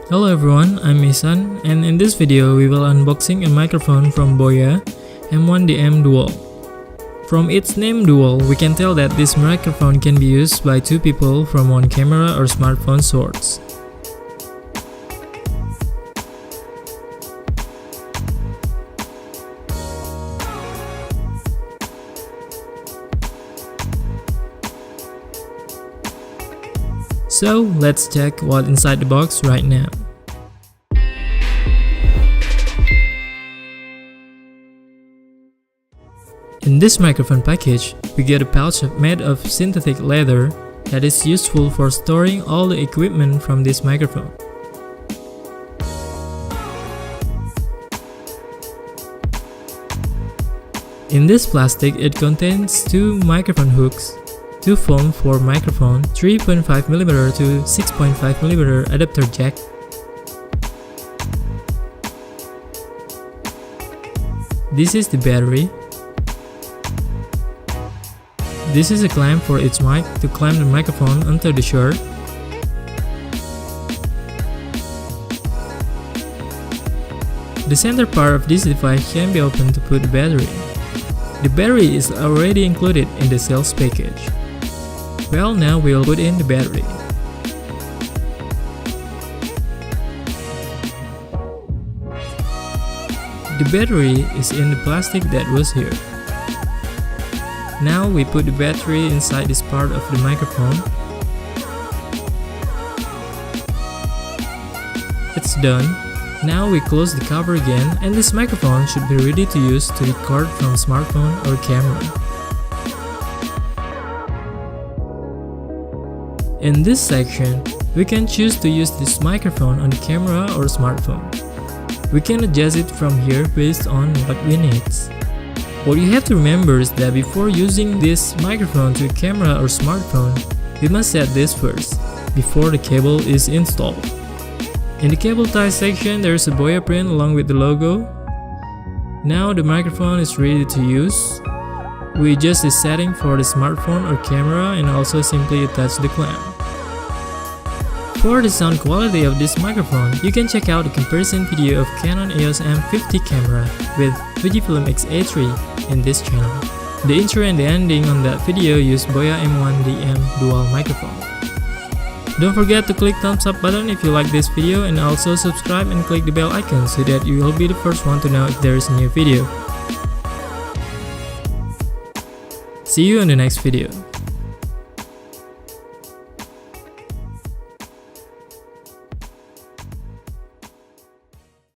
Hello everyone, I'm Isan, and in this video we will unboxing a microphone from Boya BY-M1DM Dual. From its name Dual, we can tell that this microphone can be used by two people from one camera or smartphone source. So let's check what's inside the box right now. In this microphone package, we get a pouch made of synthetic leather that is useful for storing all the equipment from this microphone. In this plastic, it contains two microphone hooks, two foam for microphone, 3.5mm to 6.5mm adapter jack, this is the battery, this is a clamp for each mic to clamp the microphone onto the shirt, the center part of this device can be opened to put the battery. The battery is already included in the sales package. Well, now we'll put in the battery. The battery is in the plastic that was here. Now we put the battery inside this part of the microphone. It's done. Now we close the cover again, and this microphone should be ready to use to record from smartphone or camera. In this section, we can choose to use this microphone on the camera or smartphone. We can adjust it from here based on what we need. What you have to remember is that before using this microphone to a camera or smartphone, we must set this first, before the cable is installed. In the cable tie section, there is a Boya print along with the logo. Now the microphone is ready to use. We adjust the setting for the smartphone or camera and also simply attach the clamp. For the sound quality of this microphone, you can check out a comparison video of Canon EOS M50 camera with Fujifilm X-A3 in this channel. The intro and the ending on that video use Boya BY-M1DM Dual microphone. Don't forget to click thumbs up button if you like this video, and also subscribe and click the bell icon so that you will be the first one to know if there is a new video. See you in the next video.